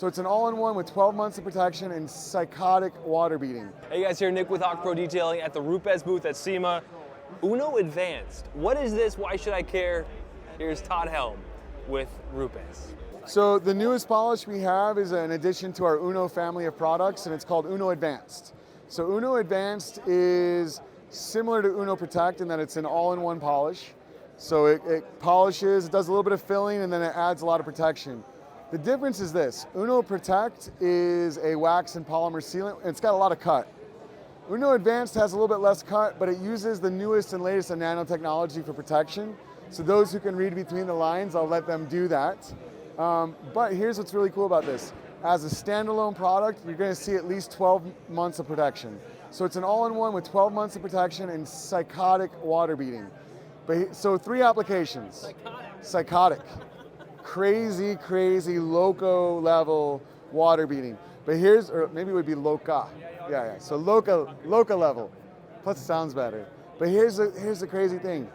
So it's an all-in-one with 12 months of protection and Psychotic water beading. Hey guys, here Nick with Hawk Pro Detailing at the Rupes booth at SEMA. Uno Advanced. What is this? Why should I care? Here's Todd Helm with Rupes. So the newest polish we have is an addition to our Uno family of products, and it's called Uno Advanced. So Uno Advanced is similar to Uno Protect in that it's an all-in-one polish. So it polishes, it does a little bit of filling, and then it adds a lot of protection. The difference is this: Uno Protect is a wax and polymer sealant, and it's got a lot of cut. Uno Advanced has a little bit less cut, but it uses the newest and latest in nanotechnology for protection. So those who can read between the lines, I'll let them do that. But here's what's really cool about this. As a standalone product, you're going to see at least 12 months of protection. So it's an all-in-one with 12 months of protection and Psychotic water beading. So 3 applications. Psychotic. Crazy, crazy, loco level water beading. But here's, or maybe it would be loca. Yeah. So loca level. Plus it sounds better. But here's the crazy thing.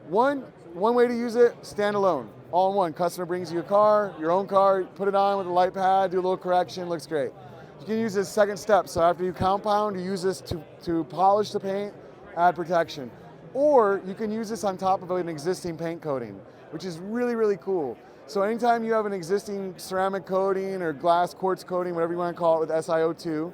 One way to use it, standalone, all in one. Customer brings you your own car, put it on with a light pad, do a little correction, looks great. You can use this second step. So after you compound, you use this to polish the paint, add protection. Or you can use this on top of an existing paint coating, which is really, really cool. So anytime you have an existing ceramic coating or glass quartz coating, whatever you want to call it, with SiO2,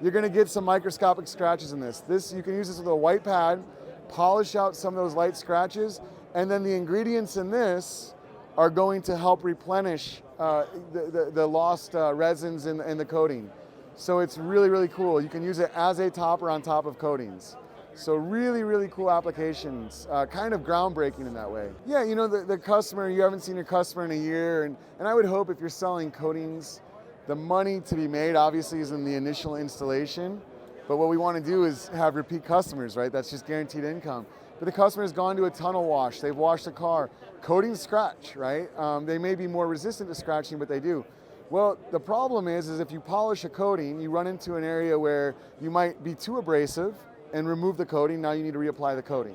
you're going to get some microscopic scratches in this. You can use this with a white pad, polish out some of those light scratches, and then the ingredients in this are going to help replenish the lost resins in the coating. So it's really, really cool. You can use it as a topper on top of coatings. So really, really cool applications, kind of groundbreaking in that way. Yeah, you know, the customer, you haven't seen your customer in a year, and I would hope if you're selling coatings, the money to be made obviously is in the initial installation, but what we want to do is have repeat customers, right? That's just guaranteed income. But the customer has gone to a tunnel wash, they've washed the car, coatings scratch, right? They may be more resistant to scratching, but they do. Well, the problem is if you polish a coating, you run into an area where you might be too abrasive and remove the coating, now you need to reapply the coating.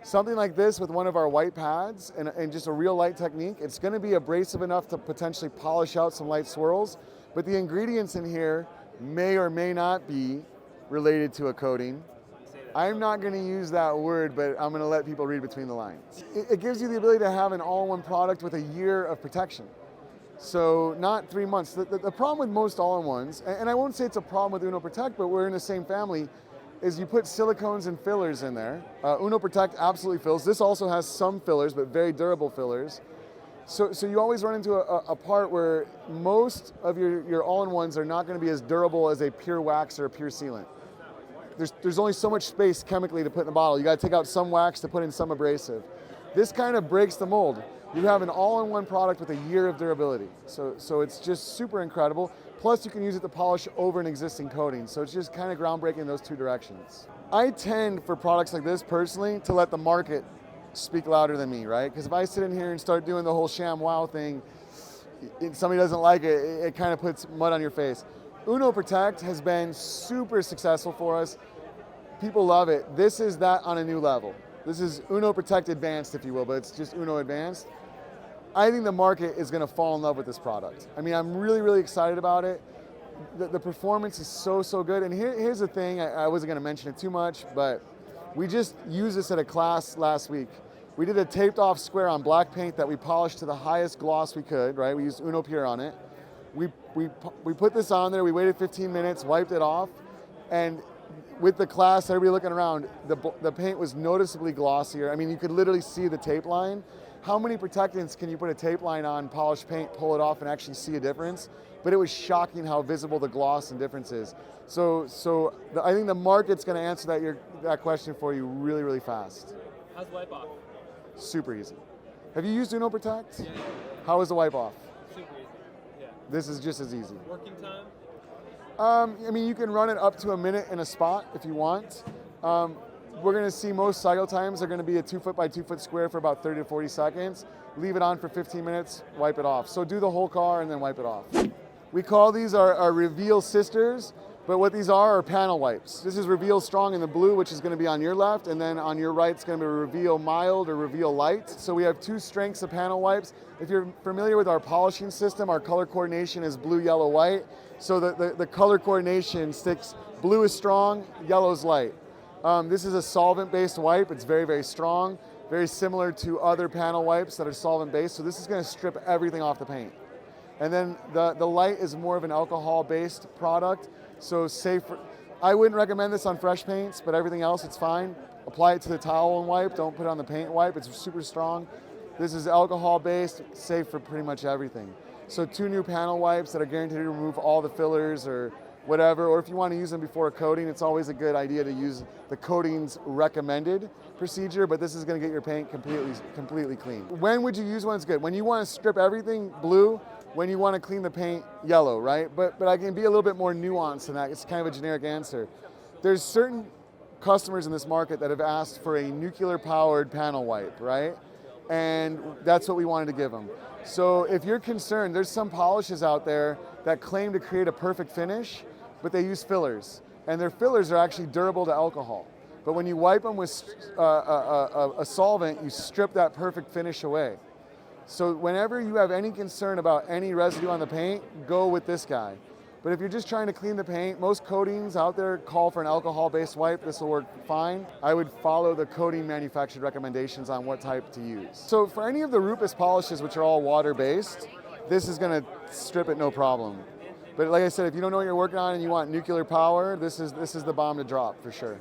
Something like this with one of our white pads and just a real light technique, it's gonna be abrasive enough to potentially polish out some light swirls, but the ingredients in here may or may not be related to a coating. I'm not gonna use that word, but I'm gonna let people read between the lines. It gives you the ability to have an all-in-one product with a year of protection. So not 3 months. The problem with most all-in-ones, and I won't say it's a problem with Uno Protect, but we're in the same family, is you put silicones and fillers in there. Uno Protect absolutely fills. This also has some fillers, but very durable fillers. So you always run into a part where most of your all-in-ones are not going to be as durable as a pure wax or a pure sealant. There's only so much space chemically to put in the bottle. You got to take out some wax to put in some abrasive. This kind of breaks the mold. You have an all-in-one product with a year of durability. So it's just super incredible. Plus you can use it to polish over an existing coating. So it's just kind of groundbreaking in those 2 directions. I tend for products like this personally to let the market speak louder than me, right? Because if I sit in here and start doing the whole sham wow thing, if somebody doesn't like it, it kind of puts mud on your face. Uno Protect has been super successful for us. People love it. This is that on a new level. This is Uno Protect Advanced, if you will, but it's just Uno Advanced. I think the market is going to fall in love with this product. I mean, I'm really, really excited about it. The performance is so good. And here's the thing, I wasn't going to mention it too much, but we just used this at a class last week. We did a taped off square on black paint that we polished to the highest gloss we could, right? We used Uno Pure on it. We put this on there, we waited 15 minutes, wiped it off, and with the class, everybody looking around, the paint was noticeably glossier. I mean, you could literally see the tape line. How many protectants can you put a tape line on, polished paint, pull it off, and actually see a difference? But it was shocking how visible the gloss and difference is. So I think the market's going to answer that question for you really, really fast. How's wipe off? Super easy. Have you used Uno Protect? Yeah. How is the wipe off? Super easy. Yeah. This is just as easy. Working time? I mean, you can run it up to a minute in a spot if you want. We're going to see most cycle times are going to be a 2 foot by 2 foot square for about 30 to 40 seconds. Leave it on for 15 minutes, wipe it off. So do the whole car and then wipe it off. We call these our reveal sisters. But what these are panel wipes. This is Reveal Strong in the blue, which is going to be on your left, and then on your right it's going to be Reveal Mild or Reveal Light. So we have two strengths of panel wipes. If you're familiar with our polishing system, our color coordination is blue, yellow, white. So the color coordination sticks, blue is strong, yellow is light. This is a solvent-based wipe. It's very, very strong, very similar to other panel wipes that are solvent-based. So this is going to strip everything off the paint. And then the light is more of an alcohol-based product. So safe. I wouldn't recommend this on fresh paints, but everything else it's fine. Apply it to the towel and wipe. Don't put it on the paint wipe. It's super strong. This is alcohol-based, safe for pretty much everything. So two new panel wipes that are guaranteed to remove all the fillers or whatever. Or if you want to use them before a coating, it's always a good idea to use the coating's recommended procedure. But this is going to get your paint completely clean. When would you use one? It's good when you want to strip everything blue. When you want to clean the paint yellow, right? But I can be a little bit more nuanced than that. It's kind of a generic answer. There's certain customers in this market that have asked for a nuclear-powered panel wipe, right? And that's what we wanted to give them. So if you're concerned, there's some polishes out there that claim to create a perfect finish, but they use fillers. And their fillers are actually durable to alcohol. But when you wipe them with a solvent, you strip that perfect finish away. So whenever you have any concern about any residue on the paint, go with this guy. But if you're just trying to clean the paint, most coatings out there call for an alcohol-based wipe. This will work fine. I would follow the coating manufacturer recommendations on what type to use. So for any of the Rupes polishes, which are all water-based, this is going to strip it no problem. But like I said, if you don't know what you're working on and you want nuclear power, this is the bomb to drop for sure.